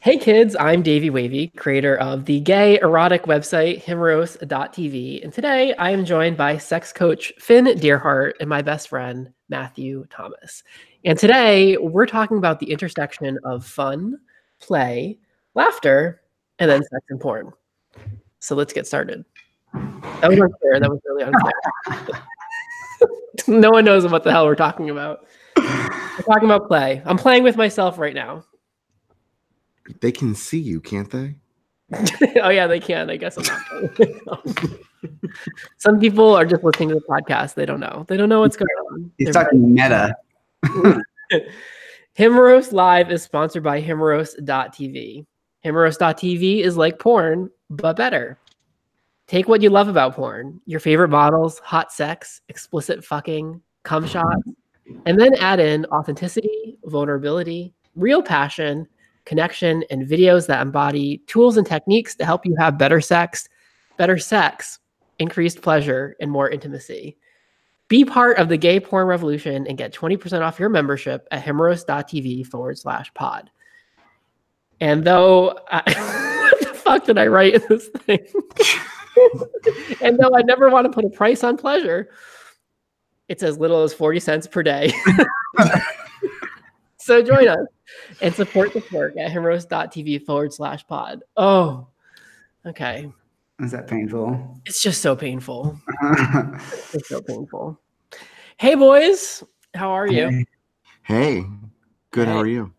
Hey kids, I'm Davey Wavy, creator of the gay erotic website Himeros.tv, and today I am joined by sex coach Finn Deerhart and my best friend Matthew Thomas. And today we're talking about the intersection of fun, play, laughter, and then sex and porn. So let's get started. That was unfair. That was really unfair. No one knows what the hell we're talking about. We're talking about play. I'm playing with myself right now. They can see you, can't they? Oh yeah, they can. I guess I'm not. Some people are just listening to the podcast. They don't know. They don't know what's going on. He's talking meta. Himeros Live is sponsored by Himeros.tv. Himeros.tv is like porn, but better. Take what you love about porn, your favorite models, hot sex, explicit fucking, cum shots, and then add in authenticity, vulnerability, real passion, connection, and videos that embody tools and techniques to help you have better sex, increased pleasure, and more intimacy. Be part of the gay porn revolution and get 20% off your membership at himeros.tv/pod. And though, what the fuck did I write in this thing? And though I never want to put a price on pleasure, it's as little as 40 cents per day. So join us and support the work at himeros.tv/pod. Oh, okay. Is that painful? It's just so painful. It's so painful. Hey, boys. How are you? Hey. Good. Hey. How are you?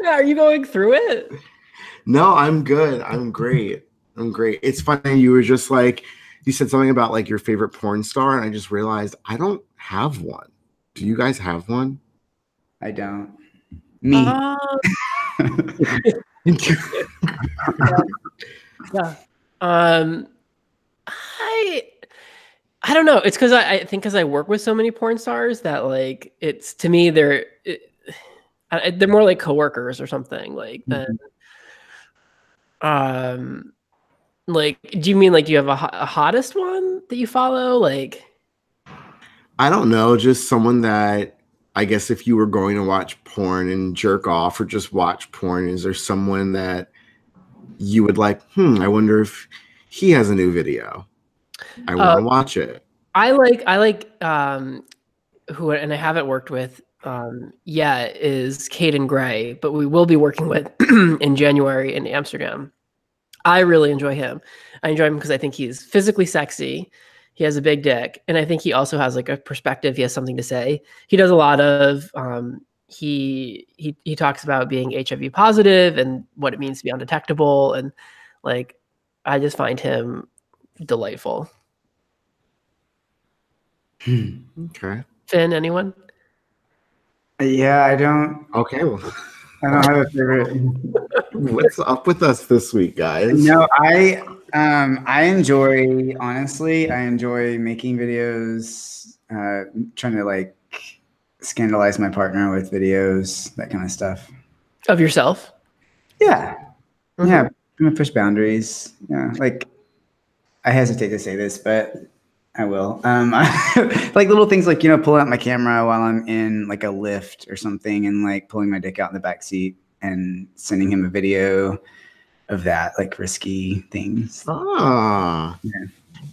Are you going through it? No, I'm good. I'm great. It's funny. You were just like, you said something about like your favorite porn star, and I just realized I don't have one. Do you guys have one? I don't. Me. Yeah. I don't know. It's because I think because I work with so many porn stars that like it's to me they're more like coworkers or something like than like do you mean like do you have a hottest one that you follow like? I don't know, just someone that I guess if you were going to watch porn and jerk off or just watch porn, is there someone that you would like, I wonder if he has a new video. I want to watch it. I like who, and I haven't worked with yet, is Caden Gray, but we will be working with in January in Amsterdam. I really enjoy him. I enjoy him because I think he's physically sexy. He has a big dick, and I think he also has like a perspective. He has something to say. He does a lot of he talks about being HIV positive and what it means to be undetectable, and like I just find him delightful. Okay. Finn, anyone? Yeah, I don't. Okay. Well, I don't have a favorite. What's up with us this week, guys? No, I enjoy, honestly, I enjoy making videos, trying to like scandalize my partner with videos, that kind of stuff. Of yourself? Yeah. Mm-hmm. Yeah. I'm gonna push boundaries. Yeah. Like I hesitate to say this, but I will. Like little things like, pulling out my camera while I'm in like a lift or something and like pulling my dick out in the back seat and sending him a video of that, like risky things. Ah. Yeah.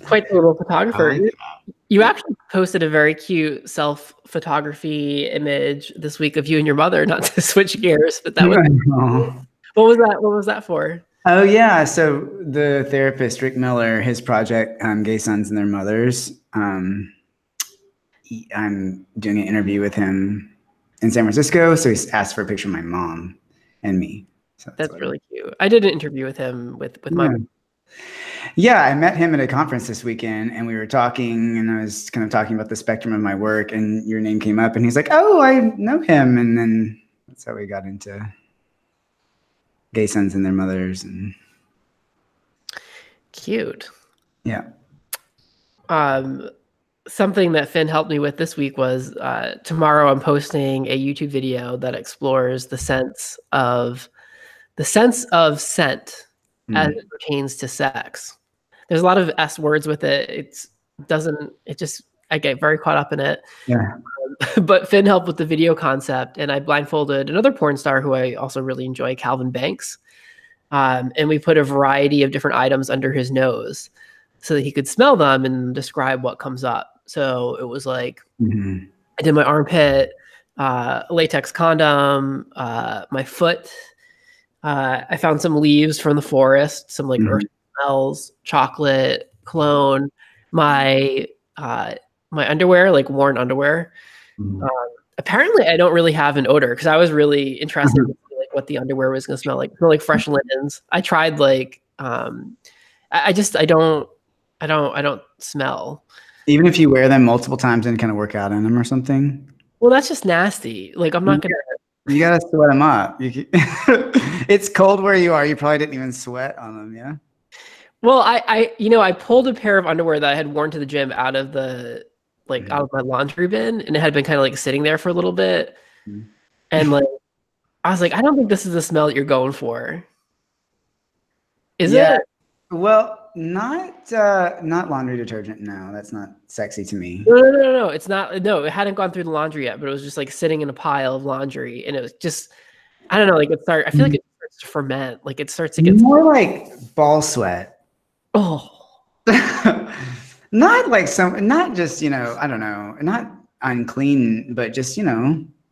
Quite the little photographer. You actually posted a very cute self-photography image this week of you and your mother, not to switch gears, but that was what was that? What was that for? Oh yeah. So the therapist, Rick Miller, his project, Gay Sons and Their Mothers. I'm doing an interview with him in San Francisco. So he's asked for a picture of my mom and me. So that's really cute. I did an interview with him with my mom. Yeah, I met him at a conference this weekend and we were talking and I was kind of talking about the spectrum of my work and your name came up and he's like, oh, I know him. And then that's how we got into Gay Sons and Their Mothers. And cute. Yeah. Something that Finn helped me with this week was tomorrow I'm posting a YouTube video that explores the sense of scent as it pertains to sex. There's a lot of S words with it. I get very caught up in it. Yeah. But Finn helped with the video concept, and I blindfolded another porn star who I also really enjoy, Calvin Banks. And we put a variety of different items under his nose so that he could smell them and describe what comes up. So it was like, I did my armpit, latex condom, my foot. I found some leaves from the forest, some like earth smells, chocolate, cologne, my underwear, like worn underwear. Apparently I don't really have an odor because I was really interested in like what the underwear was going to smell like. It smelled like fresh linens. I tried like I don't smell. Even if you wear them multiple times and kind of work out in them or something. Well, that's just nasty. Like I'm not gonna. You gotta sweat them up. It's cold where you are. You probably didn't even sweat on them, yeah. Well, I pulled a pair of underwear that I had worn to the gym out of the out of my laundry bin, and it had been kind of like sitting there for a little bit, and like I was like, I don't think this is the smell that you're going for. Is it? Well, not laundry detergent. No, that's not sexy to me. No. It's not. No, it hadn't gone through the laundry yet, but it was just like sitting in a pile of laundry, and it was just, I don't know. Like I feel like it starts to ferment. Like it starts to get more like ball sweat. Oh, not like not just I don't know, not unclean, but just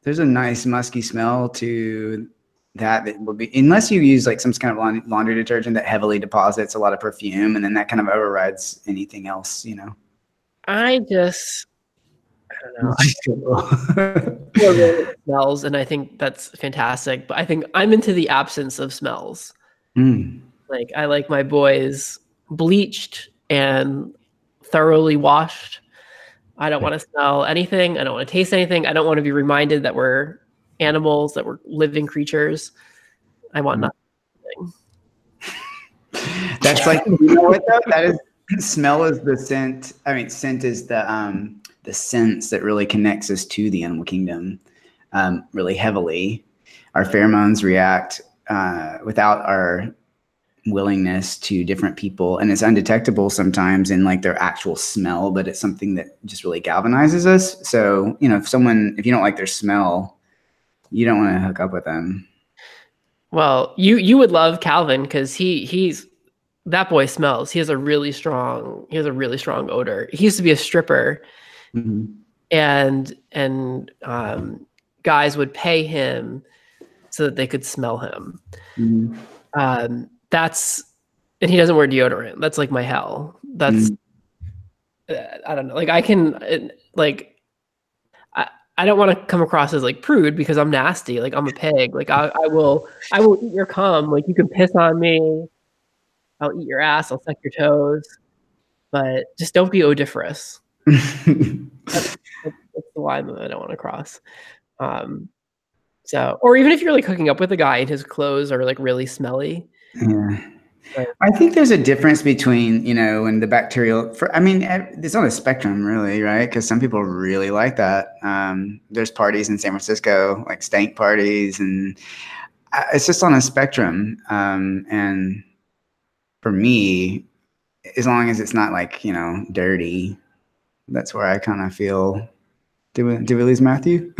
there's a nice musky smell to that will be, unless you use like some kind of laundry detergent that heavily deposits a lot of perfume, and then that kind of overrides anything else, I don't know. I feel smells, and I think that's fantastic. But I think I'm into the absence of smells. Like I like my boys bleached and thoroughly washed. I don't want to smell anything. I don't want to taste anything. I don't want to be reminded that we're animals, that we're living creatures. I want nothing. That's like, what though? That is, smell is the scent. I mean, scent is the sense that really connects us to the animal kingdom really heavily. Our pheromones react without our willingness to different people, and it's undetectable sometimes in like their actual smell, but it's something that just really galvanizes us. So, if you don't like their smell, you don't want to hook up with them. Well, you would love Calvin because he's that boy smells. He has a really strong odor. He used to be a stripper, and guys would pay him so that they could smell him. And he doesn't wear deodorant. That's like my hell. That's I don't know. Like I can I don't want to come across as like prude because I'm nasty. Like I'm a pig. Like I will eat your cum. Like you can piss on me. I'll eat your ass. I'll suck your toes. But just don't be odoriferous. That's the line that I don't want to cross. So, or even if you're like hooking up with a guy and his clothes are like really smelly. Yeah. I think there's a difference between, and the bacterial, it's on a spectrum really, right? Because some people really like that. There's parties in San Francisco, like stank parties, and it's just on a spectrum. And for me, as long as it's not like, dirty, that's where I kind of feel. Did we lose Matthew?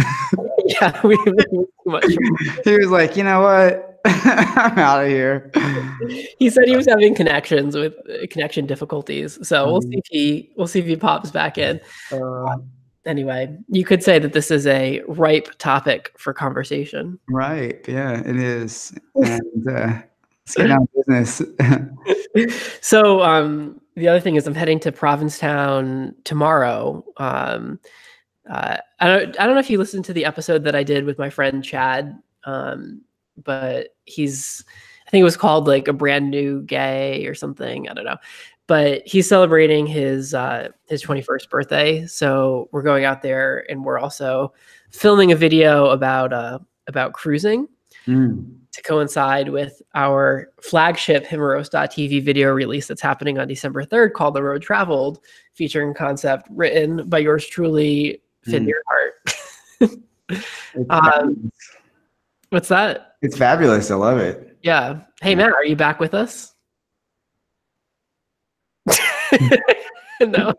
Yeah, we lose too much. He was like, you know what? I'm out of here. He said he was having connection difficulties, so we'll see if he pops back in. Anyway, you could say that this is a ripe topic for conversation. Right? Yeah, it is. And let's get down to business. So, the other thing is, I'm heading to Provincetown tomorrow. I don't know if you listened to the episode that I did with my friend Chad. But I think it was called like A Brand New Gay or something. I don't know. But he's celebrating his 21st birthday. So we're going out there, and we're also filming a video about cruising to coincide with our flagship Himeros.tv video release that's happening on December 3rd called The Road Traveled, featuring concept written by yours truly, Finn Earhart. What's that? It's fabulous. I love it. Yeah. Hey, Matt, are you back with us? No.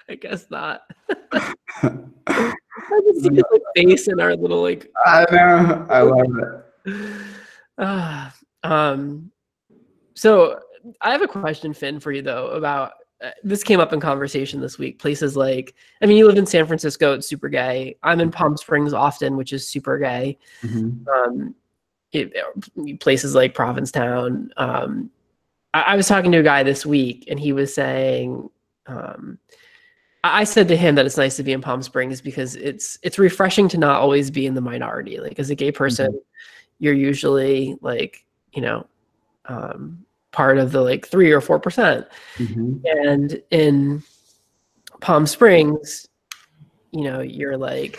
I guess not. I just see his like, face in our little like. I know. I love it. So I have a question, Finn, for you though about this came up in conversation this week. Places like, I mean, you live in San Francisco, it's super gay. I'm in Palm Springs often, which is super gay. Mm-hmm. Places like Provincetown. I was talking to a guy this week, and he was saying, I said to him that it's nice to be in Palm Springs because it's refreshing to not always be in the minority. Like as a gay person, mm-hmm. you're usually like, you know, part of the like 3 or 4%. Mm-hmm. And in Palm Springs, you know, you're like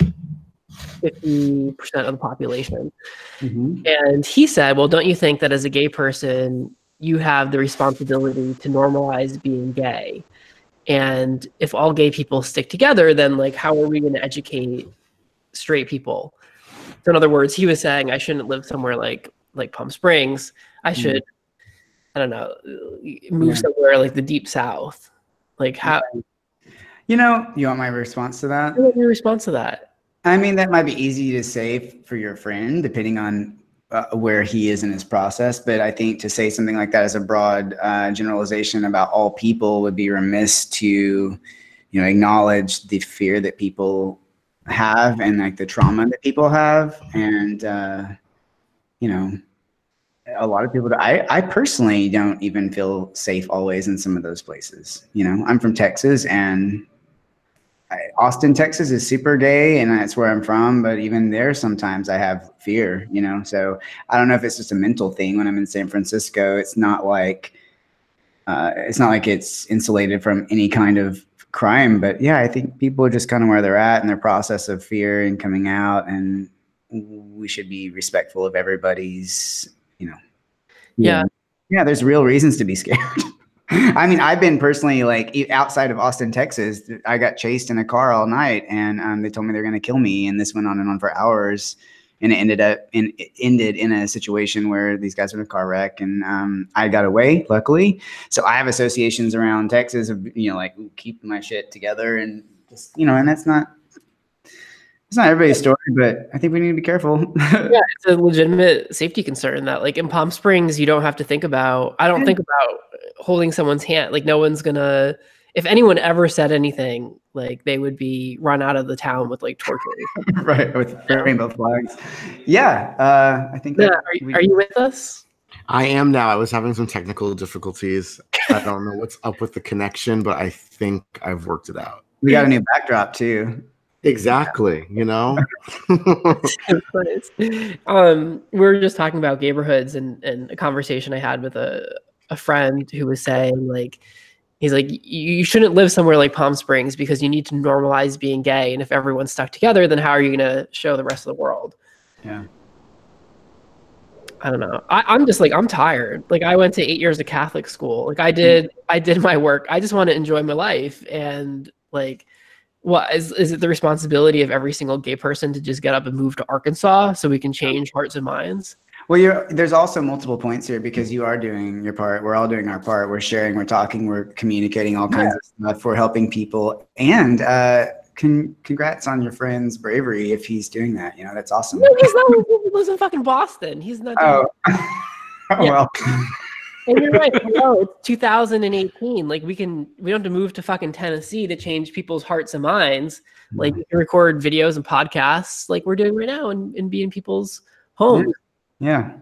50% of the population. Mm-hmm. And he said, well, don't you think that as a gay person, you have the responsibility to normalize being gay? And if all gay people stick together, then like, how are we going to educate straight people? So in other words, he was saying I shouldn't live somewhere like Palm Springs. I should, I don't know, move somewhere like the deep South. Like how? You know, you want my response to that? What your response to that? I mean, that might be easy to say for your friend, depending on where he is in his process. But I think to say something like that as a broad generalization about all people would be remiss to, you know, acknowledge the fear that people have and like the trauma that people have. And, you know, a lot of people, I personally don't even feel safe always in some of those places. You know, I'm from Texas, and Austin, Texas is super gay, and that's where I'm from. But even there, sometimes I have fear, you know. So I don't know if it's just a mental thing. When I'm in San Francisco, it's not like it's insulated from any kind of crime. But yeah, I think people are just kind of where they're at in their process of fear and coming out, and we should be respectful of everybody's, you know. Yeah, there's real reasons to be scared. I mean, I've been personally like outside of Austin, Texas. I got chased in a car all night, and they told me they're going to kill me. And this went on and on for hours, and it ended in a situation where these guys were in a car wreck, and I got away, luckily. So I have associations around Texas of, you know, like keeping my shit together, and just, you know, and it's not everybody's story, but I think we need to be careful. Yeah, it's a legitimate safety concern that, like, in Palm Springs, you don't have to think about. I don't think about holding someone's hand. Like, no one's gonna. If anyone ever said anything, like, they would be run out of the town with like torture, right? With rainbow flags. Yeah, I think. Yeah, are you with us? I am now. I was having some technical difficulties. I don't know what's up with the connection, but I think I've worked it out. We got a new backdrop too. Exactly, you know. We were just talking about neighborhoods, and a conversation I had with a friend who was saying, like, he's like, you shouldn't live somewhere like Palm Springs because you need to normalize being gay, and if everyone's stuck together, then how are you going to show the rest of the world? Yeah. I don't know. I'm just like, I'm tired. Like, I went to 8 years of Catholic school. Like, I did my work. I just want to enjoy my life, and like, what is it the responsibility of every single gay person to just get up and move to Arkansas so we can change hearts and minds? Well, there's also multiple points here because you are doing your part. We're all doing our part. We're sharing, we're talking, we're communicating all kinds of stuff. We're helping people. And congrats on your friend's bravery if he's doing that. You know, that's awesome. No, he lives in fucking Boston. He's not doing well. And you're right. No, it's 2018. Like, we don't have to move to fucking Tennessee to change people's hearts and minds. Like, you can record videos and podcasts like we're doing right now and be in people's homes. Yeah.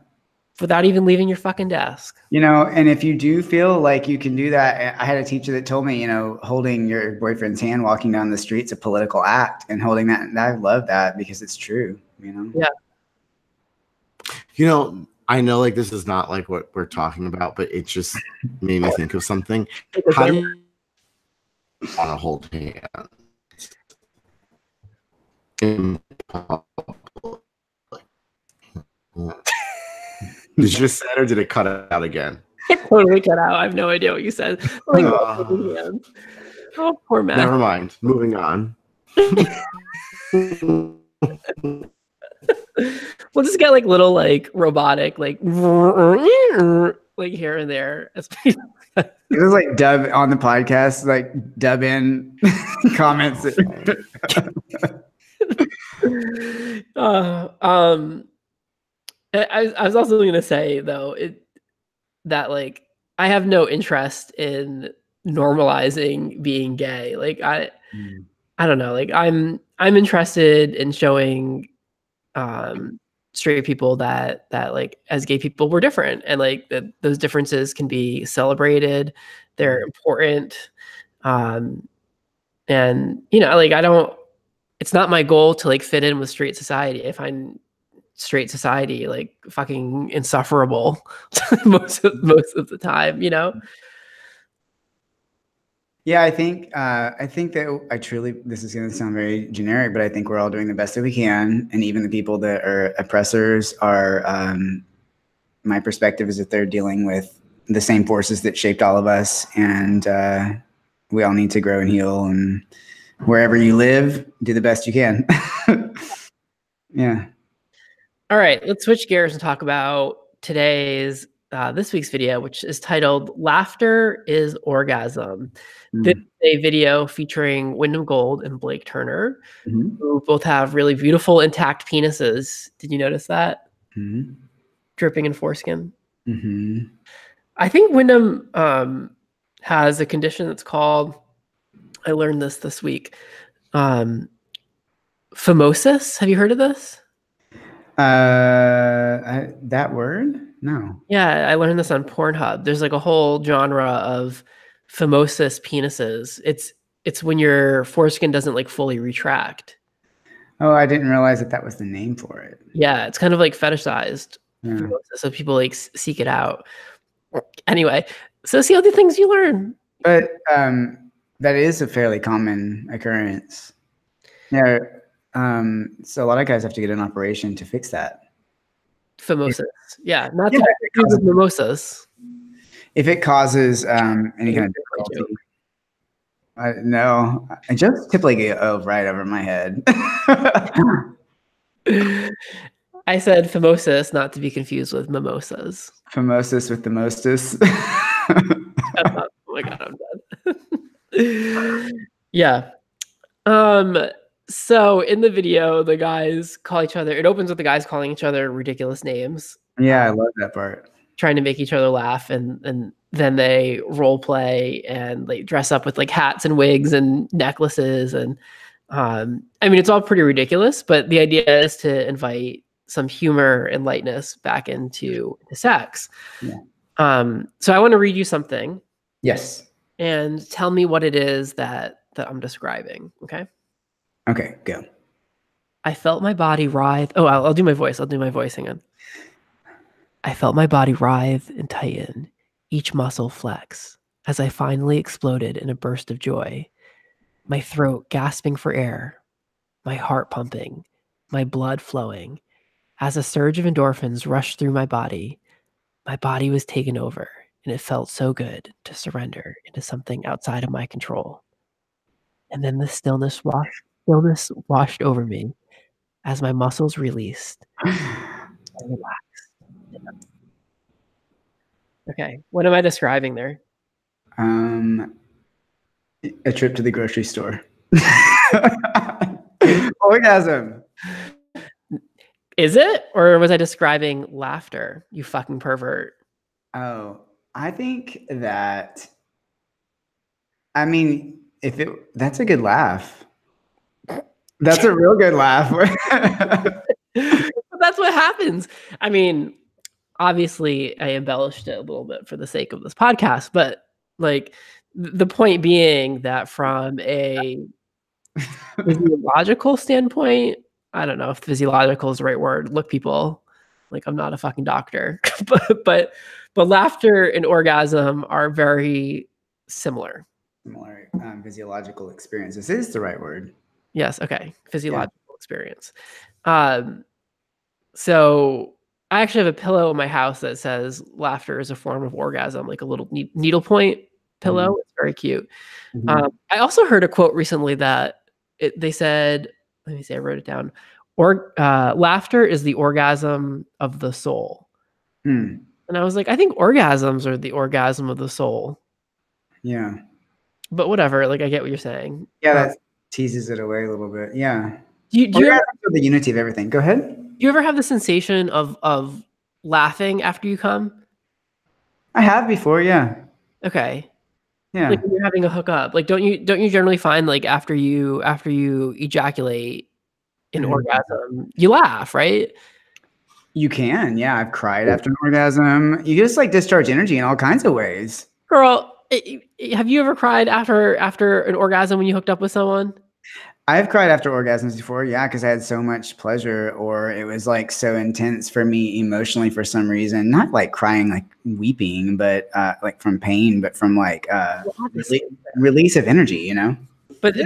Without even leaving your fucking desk. You know, and if you do feel like you can do that, I had a teacher that told me, you know, holding your boyfriend's hand walking down the street's a political act, and holding that. And I love that because it's true, you know? Yeah. You know, I know, like, this is not like what we're talking about, but it just made me think of something. How do you want to hold hands in public? Did you just say it, or did it cut out again? It totally cut out. I have no idea what you said. Like, oh, poor Matt. Never mind. Moving on. We'll just get like little like robotic like here and there. It was like dub on the podcast, like dub in comments. I was also going to say though that like I have no interest in normalizing being gay. Like I don't know. Like I'm interested in showing straight people that like as gay people we're different, and like that those differences can be celebrated. They're important. And you know, like I don't. It's not my goal to like fit in with straight society. I find straight society like fucking insufferable most of the time, you know? Yeah, I think that I truly, this is going to sound very generic, but I think we're all doing the best that we can. And even the people that are oppressors are, my perspective is that they're dealing with the same forces that shaped all of us. And we all need to grow and heal. And wherever you live, do the best you can. Yeah. All right, let's switch gears and talk about this week's video, which is titled "Laughter is Orgasm." This is a video featuring Wyndham Gold and Blake Turner, who both have really beautiful intact penises. Did you notice that? Dripping in foreskin. I think Wyndham has a condition that's called, I learned this week, phimosis. Have you heard of this? That word? No. Yeah, I learned this on Pornhub. There's like a whole genre of phimosis penises. It's when your foreskin doesn't like fully retract. Oh, I didn't realize that was the name for it. Yeah, it's kind of like fetishized. Yeah. So people like seek it out. Anyway, so see all the things you learn. But that is a fairly common occurrence. Yeah. So a lot of guys have to get an operation to fix that. Phimosis. Yeah, not to with mimosas. If it causes any kind of difficulty. No, I just typically go right over my head. I said phimosis, not to be confused with mimosas. Phimosis with the mostest. Oh my god, I'm dead. Yeah. So in the video, the guys call each other. It opens with the guys calling each other ridiculous names. Yeah, I love that part. Trying to make each other laugh, and then they role play and like dress up with like hats and wigs and necklaces, and I mean it's all pretty ridiculous. But the idea is to invite some humor and lightness back into sex. Yeah. So I want to read you something. Yes. And tell me what it is that I'm describing. Okay. Okay, go. I felt my body writhe. Oh, I'll do my voice. Hang on. I felt my body writhe and tighten, each muscle flex, as I finally exploded in a burst of joy, my throat gasping for air, my heart pumping, my blood flowing. As a surge of endorphins rushed through my body was taken over, and it felt so good to surrender into something outside of my control. And then the stillness washed over me as my muscles released and relaxed. Okay, what am I describing there? A trip to the grocery store. Orgasm. Is it? Or was I describing laughter, you fucking pervert? Oh, I think that, I mean, that's a good laugh. That's a real good laugh. That's what happens. I mean, obviously I embellished it a little bit for the sake of this podcast, but like the point being that from a physiological standpoint, I don't know if physiological is the right word. Look, people, like I'm not a fucking doctor, but laughter and orgasm are very similar. Similar physiological experiences is the right word. Yes. Okay. Physiological experience. So I actually have a pillow in my house that says laughter is a form of orgasm, like a little needlepoint pillow. Mm-hmm. It's very cute. Mm-hmm. I also heard a quote recently that they said, let me see, I wrote it down. Laughter is the orgasm of the soul. And I was like, I think orgasms are the orgasm of the soul. Yeah. But whatever, like I get what you're saying. Yeah, that teases it away a little bit. Yeah. Do you ever, The unity of everything. Go ahead. do you ever have the sensation of laughing after you come? I have before, yeah. Okay. Yeah. Like when you're having a hookup, like don't you generally find like after you ejaculate an orgasm, you laugh, right? You can, yeah. I've cried after an orgasm. You just like discharge energy in all kinds of ways. Girl, have you ever cried after an orgasm when you hooked up with someone? I've cried after orgasms before, yeah, because I had so much pleasure, or it was like so intense for me emotionally for some reason. Not like crying, like weeping, but like from pain, but from like release of energy, you know. But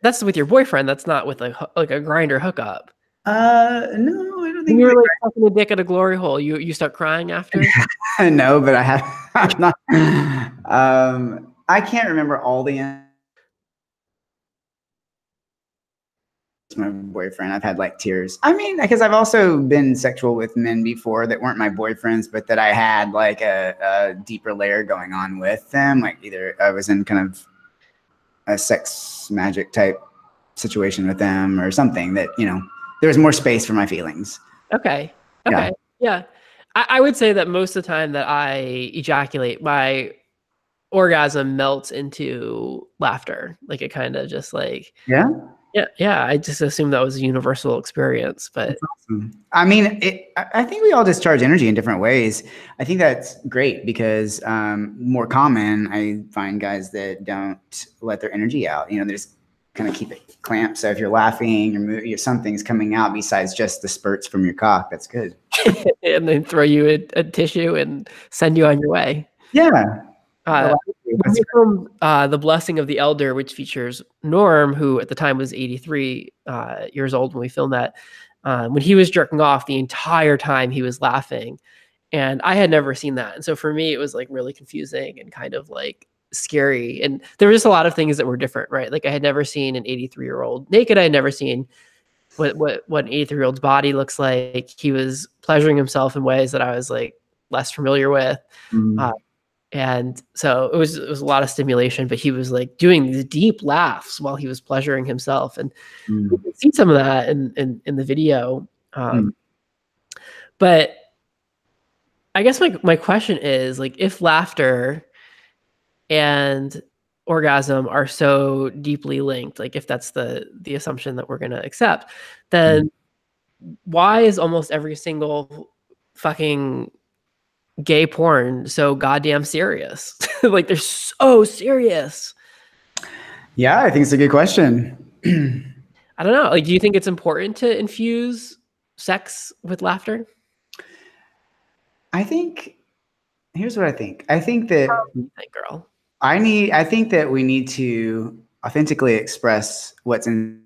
that's with your boyfriend. That's not with like a grinder hookup. No, I don't think When you're like sucking a dick at a glory hole, you start crying after. No, but I have. I'm not. I can't remember all the. My boyfriend, I've had like tears. I mean, because I've also been sexual with men before that weren't my boyfriends, but that I had like a deeper layer going on with them. Like either I was in kind of a sex magic type situation with them or something that, you know, there was more space for my feelings. Okay. Yeah. I would say that most of the time that I ejaculate, my orgasm melts into laughter. Like it kind of just like yeah. I just assumed that was a universal experience, but that's awesome. I mean, I think we all discharge energy in different ways. I think that's great because more common, I find guys that don't let their energy out. You know, they just kind of keep it clamped. So if you're laughing or something's coming out besides just the spurts from your cock, that's good. And then throw you a tissue and send you on your way. Yeah. When we filmed The Blessing of the Elder, which features Norm, who at the time was 83 years old when we filmed that, when he was jerking off the entire time he was laughing. And I had never seen that. And so for me, it was like really confusing and kind of like scary. And there were just a lot of things that were different, right? Like I had never seen an 83-year-old naked. I had never seen what an 83-year-old's body looks like. He was pleasuring himself in ways that I was like less familiar with. And so it was a lot of stimulation, but he was like doing these deep laughs while he was pleasuring himself. And you can see some of that in the video. But I guess my question is like, if laughter and orgasm are so deeply linked, like if that's the assumption that we're going to accept, then why is almost every single fucking gay porn so goddamn serious? Like they're so serious. Yeah, I think it's a good question. I don't know. Like, do you think it's important to infuse sex with laughter? I think here's what I think. I think that girl. I think that we need to authentically express what's in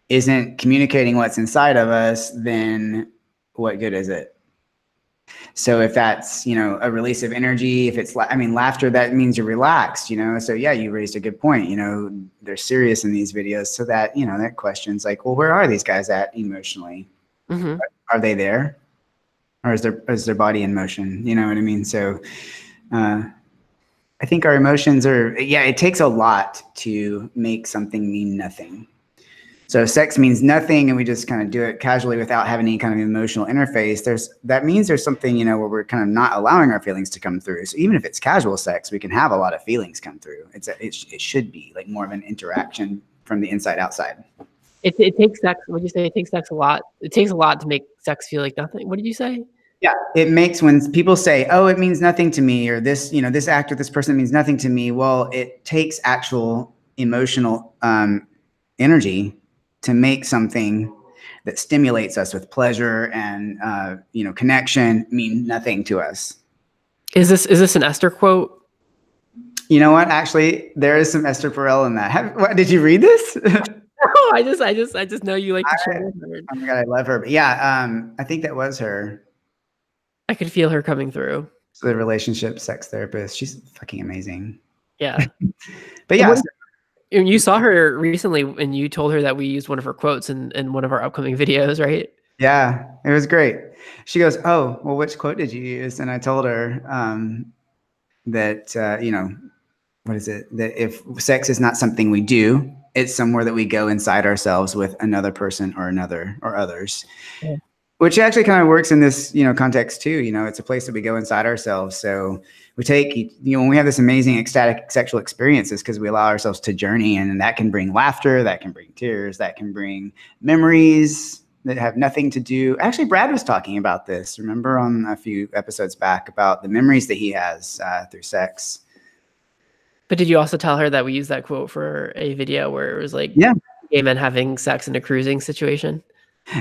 isn't communicating what's inside of us, then what good is it? So if that's, you know, a release of energy, if it's, I mean, laughter, that means you're relaxed, you know? So yeah, you raised a good point. You know, they're serious in these videos. So that, you know, that question's like, well, where are these guys at emotionally? Are they there? Or is their body in motion? You know what I mean? So I think our emotions are, yeah, it takes a lot to make something mean nothing. So sex means nothing and we just kind of do it casually without having any kind of emotional interface. That means there's something, you know, where we're kind of not allowing our feelings to come through. So even if it's casual sex, we can have a lot of feelings come through. It should be like more of an interaction from the inside outside. It takes sex. What did you say? It takes sex a lot. It takes a lot to make sex feel like nothing. What did you say? Yeah, it makes, when people say, oh, it means nothing to me, or this, you know, this act or this person means nothing to me. Well, it takes actual emotional energy to make something that stimulates us with pleasure and you know, connection mean nothing to us. Is this an Esther quote? You know what? Actually, there is some Esther Perel in that. Did you read this? No, I just know you like to share her. Oh my God, I love her. But yeah, I think that was her. I could feel her coming through. So the relationship sex therapist. She's fucking amazing. Yeah. But yeah. You saw her recently and you told her that we used one of her quotes in one of our upcoming videos, right? Yeah, it was great. She goes, "Oh, well, which quote did you use?" And I told her that what is it? That if sex is not something we do, it's somewhere that we go inside ourselves with another person or others. Yeah. Which actually kind of works in this, context too. It's a place that we go inside ourselves. So we take, when we have this amazing ecstatic sexual experiences, because we allow ourselves to journey, and that can bring laughter, that can bring tears, that can bring memories that have nothing to do. Actually, Brad was talking about this, remember, on a few episodes back, about the memories that he has through sex. But did you also tell her that we used that quote for a video where it was like gay men having sex in a cruising situation?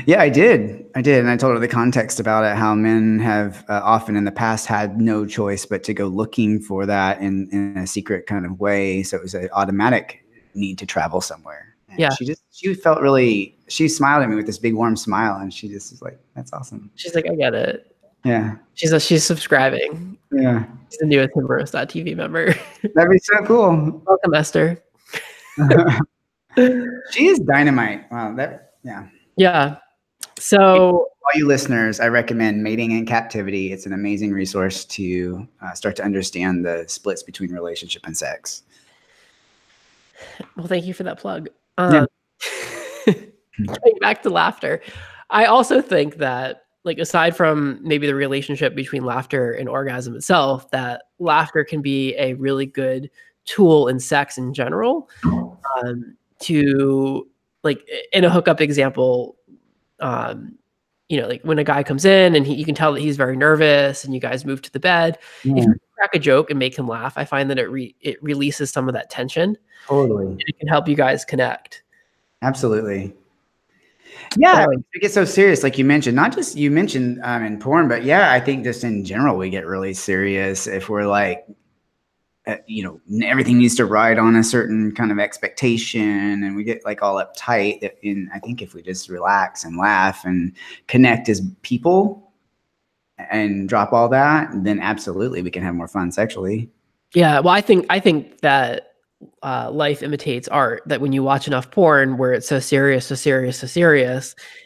Yeah, I did. And I told her the context about it, how men have often in the past had no choice but to go looking for that in a secret kind of way. So it was an automatic need to travel somewhere. And yeah. She felt really, she smiled at me with this big warm smile, and she just was like, "That's awesome." She's like, "I get it." Yeah. She's subscribing. Yeah. She's the newest Himeros.tv member. That'd be so cool. Welcome, Esther. She is dynamite. Wow. Yeah. So, all you listeners, I recommend Mating in Captivity. It's an amazing resource to start to understand the splits between relationship and sex. Well, thank you for that plug. Going back to laughter, I also think that, like, aside from maybe the relationship between laughter and orgasm itself, that laughter can be a really good tool in sex in general. To, like, in a hookup example, like when a guy comes in and you can tell that he's very nervous and you guys move to the bed. Yeah. If you crack a joke and make him laugh, I find that it releases some of that tension. Totally. And it can help you guys connect. Absolutely. Yeah, we get so serious, like you mentioned. Not just you mentioned in porn, but yeah, I think just in general we get really serious if we're like, everything needs to ride on a certain kind of expectation, and we get like all uptight. I think if we just relax and laugh and connect as people and drop all that, then absolutely we can have more fun sexually. Yeah, well, I think that life imitates art. That when you watch enough porn where it's so serious,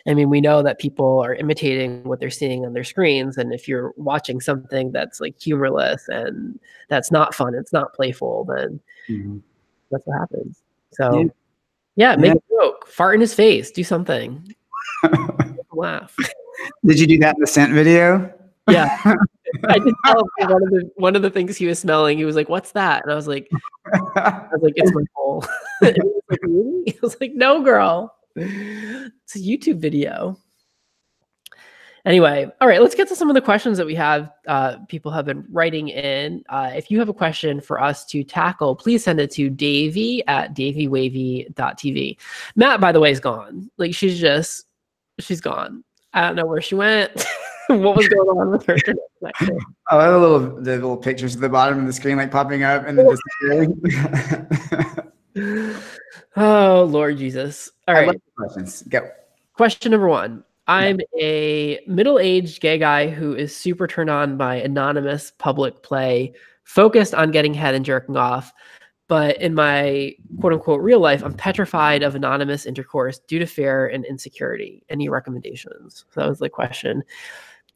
I mean, we know that people are imitating what they're seeing on their screens. And if you're watching something that's like humorless and that's not fun, it's not playful, then that's what happens. So make a joke, fart in his face, do something, laugh. Did you do that in the scent video? Yeah. I did tell him one of the things he was smelling. He was like, "What's that?" And I was like, "It's my hole." And he was like, "Really?" I was like, "No, girl. It's a YouTube video." Anyway, all right, let's get to some of the questions that we have. People have been writing in. If you have a question for us to tackle, please send it to davey@daveywavy.tv. Matt, by the way, is gone. Like, she's gone. I don't know where she went. What was going on with her? Oh, the little pictures at the bottom of the screen, like popping up and then disappearing. Oh, Lord Jesus. All right. Questions. Go. Question number 1. I'm a middle-aged gay guy who is super turned on by anonymous public play, focused on getting head and jerking off. But in my quote-unquote real life, I'm petrified of anonymous intercourse due to fear and insecurity. Any recommendations? So that was the question.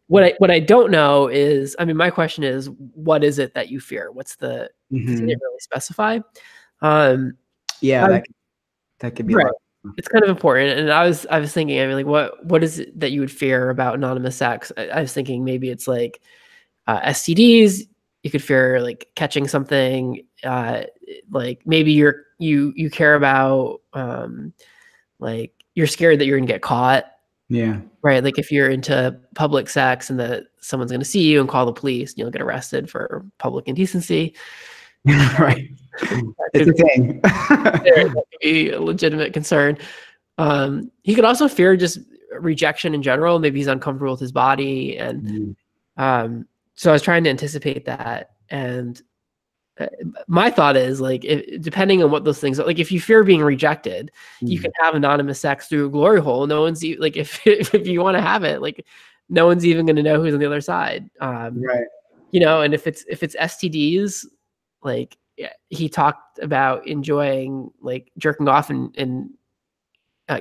What I don't know is, I mean, my question is, what is it that you fear? What's the? Did it really specify? Yeah, that could be right. It's kind of important. And I was thinking, I mean, like, what is it that you would fear about anonymous sex? I was thinking maybe it's like STDs. You could fear like catching something. Like maybe you care about like you're scared that you're gonna get caught. Yeah. Right. Like if you're into public sex and that someone's going to see you and call the police, and you'll get arrested for public indecency. Right. It's a thing. That could be a legitimate concern. He could also fear just rejection in general. Maybe he's uncomfortable with his body. And so I was trying to anticipate that. And my thought is like, depending on what those things are, like if you fear being rejected, you can have anonymous sex through a glory hole. No one's like, if you want to have it, like no one's even going to know who's on the other side. Right. And if it's STDs, like he talked about enjoying like jerking off and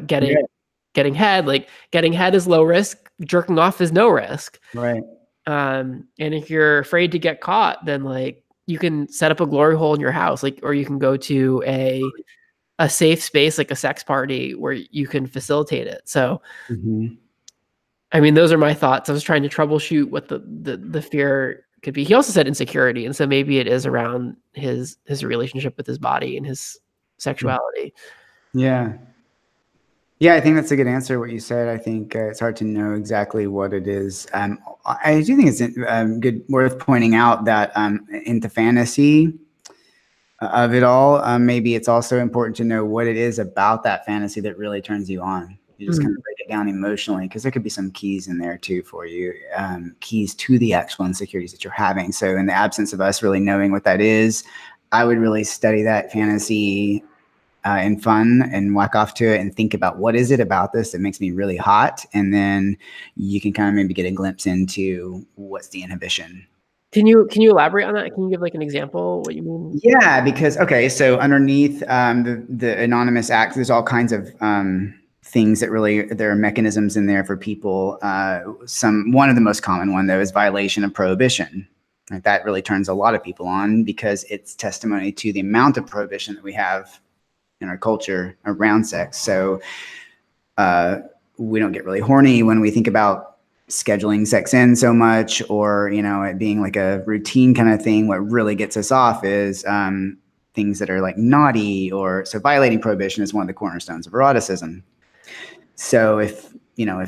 getting getting head. Like getting head is low risk, jerking off is no risk. Right. And if you're afraid to get caught, then like you can set up a glory hole in your house, like, or you can go to a safe space, like a sex party where you can facilitate it. So, I mean, those are my thoughts. I was trying to troubleshoot what the fear could be. He also said insecurity. And so maybe it is around his relationship with his body and his sexuality. Yeah. Yeah, I think that's a good answer, what you said. I think it's hard to know exactly what it is. I do think it's good, worth pointing out that in the fantasy of it all, maybe it's also important to know what it is about that fantasy that really turns you on. You just kind of break it down emotionally, because there could be some keys in there too for you, keys to the actual insecurities that you're having. So in the absence of us really knowing what that is, I would really study that fantasy and fun and whack off to it and think about what is it about this that makes me really hot. And then you can kind of maybe get a glimpse into what's the inhibition. Can you elaborate on that? Can you give like an example what you mean? Yeah, because, okay, so underneath the anonymous act, there's all kinds of things that really, there are mechanisms in there for people. One of the most common one though is violation of prohibition. Like that really turns a lot of people on, because it's testimony to the amount of prohibition that we have in our culture around sex. So we don't get really horny when we think about scheduling sex in so much, or, you know, it being like a routine kind of thing. What really gets us off is things that are like naughty, or so violating prohibition is one of the cornerstones of eroticism. So if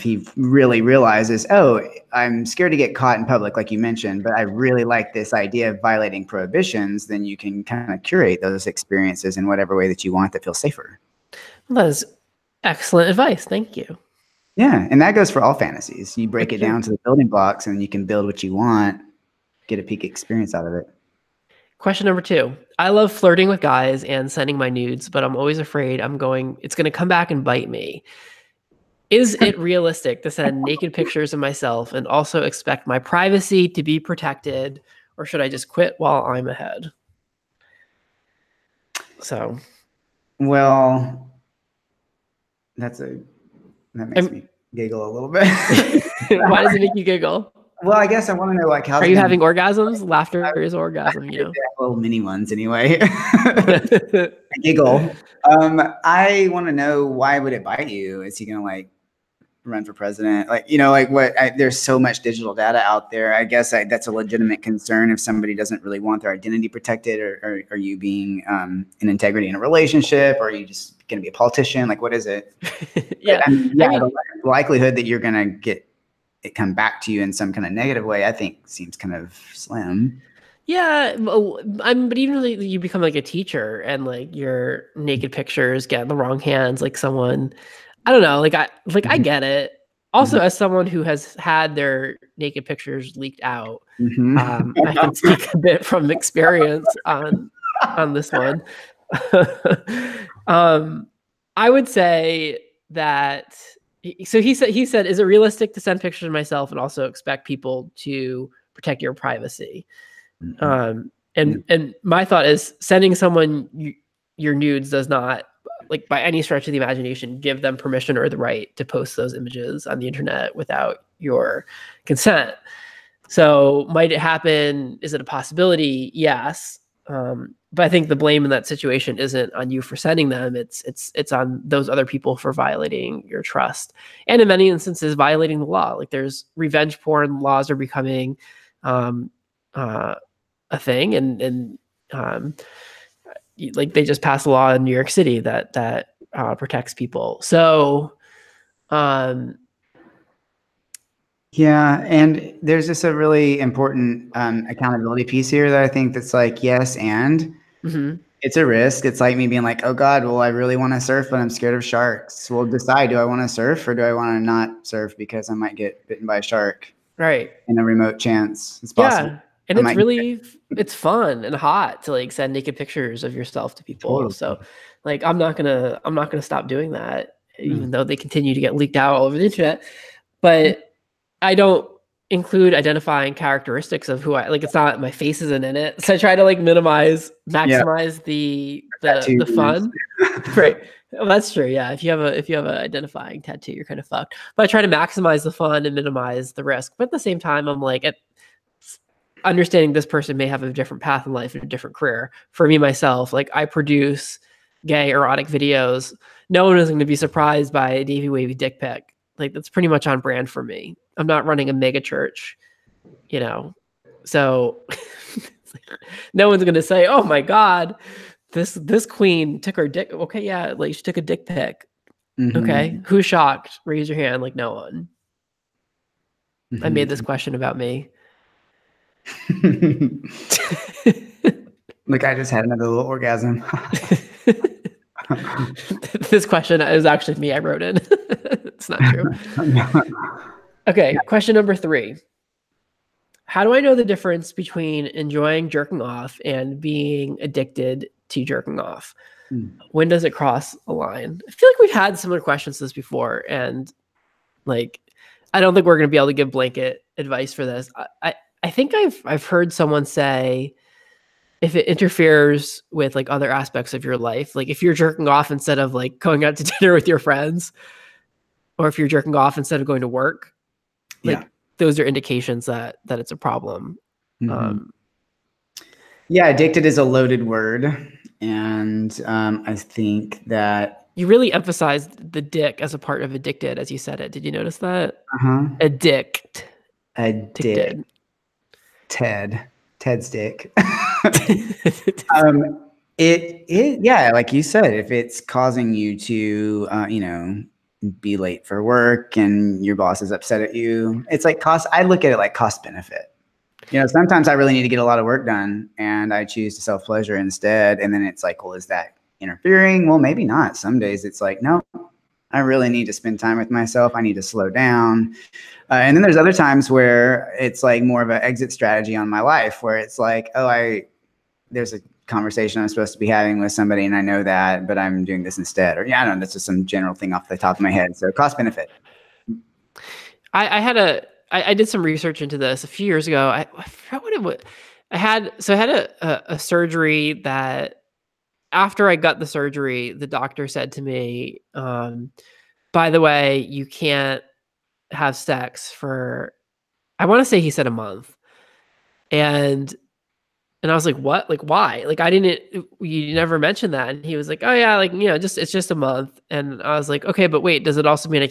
he really realizes, oh, I'm scared to get caught in public, like you mentioned, but I really like this idea of violating prohibitions, then you can kind of curate those experiences in whatever way that you want that feels safer. Well, that is excellent advice. Thank you. Yeah, and that goes for all fantasies. You break it down to the building blocks, and you can build what you want, get a peak experience out of it. Question number 2. I love flirting with guys and sending my nudes, but I'm always afraid it's going to come back and bite me. Is it realistic to send naked pictures of myself and also expect my privacy to be protected, or should I just quit while I'm ahead? So, well, that makes me giggle a little bit. Why does it make you giggle? Well, I guess I want to know, like, how are you having orgasms? Laughter is orgasm, you know. Little mini ones, anyway. I giggle. I want to know, why would it bite you? Is he gonna like run for president? Like, you know, like there's so much digital data out there. I guess that's a legitimate concern if somebody doesn't really want their identity protected, or are you being in integrity in a relationship, or are you just going to be a politician? Like, what is it? Yeah. The likelihood that you're going to get it come back to you in some kind of negative way, I think seems kind of slim. Yeah, but even if you become like a teacher and like your naked pictures get in the wrong hands, like someone, I don't know, I get it. Also, as someone who has had their naked pictures leaked out, I can speak a bit from experience on this one. I would say that. So he said, is it realistic to send pictures of myself and also expect people to protect your privacy? And my thought is, sending someone your nudes does not, like, by any stretch of the imagination, give them permission or the right to post those images on the internet without your consent. So might it happen? Is it a possibility? Yes. But I think the blame in that situation isn't on you for sending them. It's on those other people for violating your trust, and in many instances violating the law. Like, there's revenge porn laws are becoming a thing, and like they just passed a law in New York City that protects people. So yeah, and there's just a really important accountability piece here that I think that's like, yes, and it's a risk. It's like me being like, oh God, well, I really want to surf, but I'm scared of sharks. Well, decide, do I want to surf or do I want to not surf because I might get bitten by a shark? Right. In a remote chance. It's possible. Yeah. And it's fun and hot to like send naked pictures of yourself to people. Totally. So like, I'm not gonna stop doing that, even though they continue to get leaked out all over the internet. But I don't include identifying characteristics of who it's not, my face isn't in it. So I try to like maximize the fun. Right. Well, that's true. Yeah. If you have an identifying tattoo, you're kind of fucked. But I try to maximize the fun and minimize the risk. But at the same time, I'm like, understanding this person may have a different path in life and a different career. For me, myself, like I produce gay erotic videos. No one is going to be surprised by a Davy Wavy dick pic. Like that's pretty much on brand for me. I'm not running a mega church, you know? So no one's going to say, oh my God, this queen took her dick. Okay, yeah, like she took a dick pic. Mm-hmm. Okay, who's shocked? Raise your hand. Like no one. Mm-hmm. I made this question about me. Like I just had another little orgasm. This question is actually me. I wrote it. It's not true. Okay, question number 3. How do I know the difference between enjoying jerking off and being addicted to jerking off? When does it cross a line? I feel like we've had similar questions to this before, and like I don't think we're going to be able to give blanket advice for this. I think I've heard someone say if it interferes with like other aspects of your life, like if you're jerking off instead of like going out to dinner with your friends, or if you're jerking off instead of going to work, like those are indications that it's a problem. Mm-hmm. Yeah, addicted is a loaded word, and I think that you really emphasized the dick as a part of addicted as you said it. Did you notice that? Addicted. Ted's dick. Yeah, like you said, if it's causing you to be late for work and your boss is upset at you, it's like I look at it like cost benefit. Sometimes I really need to get a lot of work done and I choose to self-pleasure instead. And then it's like, well, is that interfering? Well, maybe not. Some days it's like, no, I really need to spend time with myself. I need to slow down. And then there's other times where it's like more of an exit strategy on my life where it's like, there's a conversation I'm supposed to be having with somebody and I know that, but I'm doing this instead. Or I don't know, that's just some general thing off the top of my head. So cost benefit. I did some research into this a few years ago. I forgot what it was. I had a surgery that after I got the surgery, the doctor said to me, by the way, you can't have sex for, I want to say he said a month. And I was like, what? Like, why? Like, you never mentioned that. And he was like, oh yeah, like, it's just a month. And I was like, okay, but wait, does it also mean I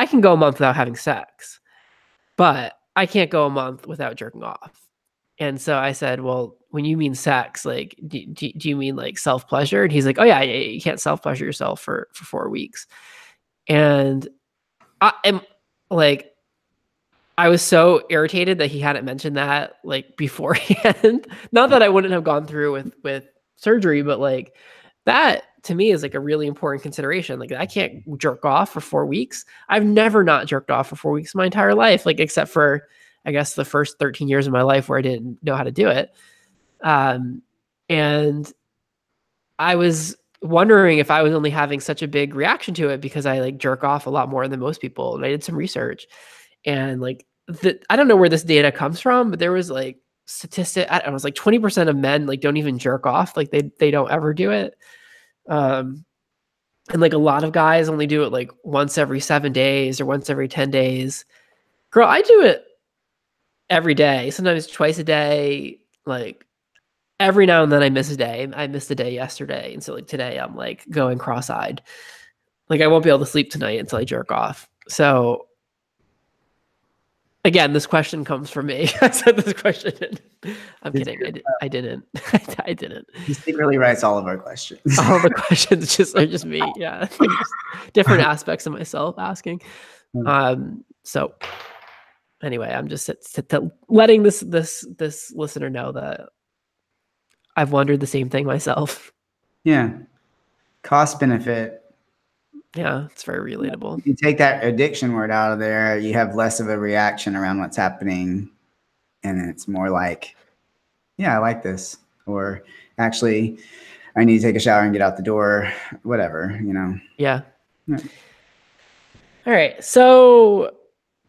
can go a month without having sex, but I can't go a month without jerking off. And so I said, well, when you mean sex, like, do you mean like self-pleasure? And he's like, oh yeah, you can't self-pleasure yourself for 4 weeks. And I am like, I was so irritated that he hadn't mentioned that like beforehand. Not that I wouldn't have gone through with surgery, but like that to me is like a really important consideration. Like I can't jerk off for 4 weeks. I've never not jerked off for 4 weeks in my entire life, like except for I guess the first 13 years of my life where I didn't know how to do it. And I was wondering if I was only having such a big reaction to it because I like jerk off a lot more than most people. And I did some research and like I don't know where this data comes from, but there was like statistic. I was like 20% of men like don't even jerk off. Like they don't ever do it. And like a lot of guys only do it like once every 7 days or once every 10 days. Girl, I do it every day, sometimes twice a day. Like every now and then I miss a day. I missed a day yesterday. And so like today I'm like going cross-eyed. Like I won't be able to sleep tonight until I jerk off. So again, this question comes from me. I said this question. I'm kidding. I didn't. I didn't. He secretly writes all of our questions. All the questions are just me. Yeah. Just different aspects of myself asking. So anyway, I'm just letting this listener know that I've wondered the same thing myself. Yeah. Cost benefit. Yeah, it's very relatable. If you take that addiction word out of there, you have less of a reaction around what's happening. And it's more like, yeah, I like this. Or actually, I need to take a shower and get out the door, whatever, Yeah. All right. So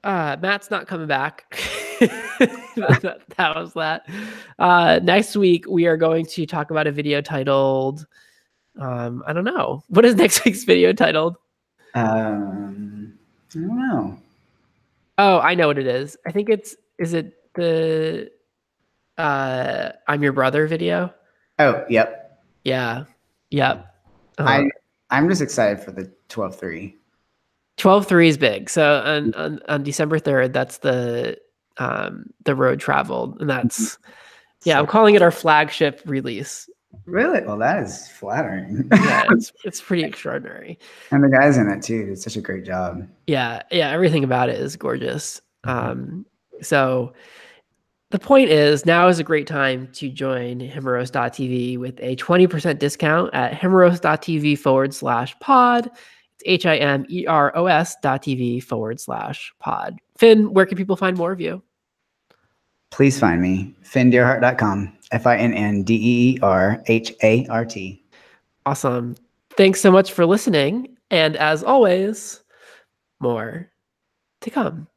Matt's not coming back. that was that. Next week, we are going to talk about a video titled I don't know. What is next week's video titled? I don't know. Oh, I know what it is. I think is it the I'm Your Brother video? Oh, yep. Yeah. Yep. I'm just excited for the 12-3. 12/3 is big. So on December 3rd, that's the road travel. And that's I'm calling it our flagship release. Really? Well, that is flattering. Yeah, it's pretty extraordinary. And the guys in it too. It's such a great job. Yeah, everything about it is gorgeous. So the point is, now is a great time to join Himeros.tv with a 20% discount at himeros.tv/pod. It's HIMEROS.tv/pod. Finn, where can people find more of you? Please find me, FinnDeerhart.com, FINNDEERHART. Awesome. Thanks so much for listening. And as always, more to come.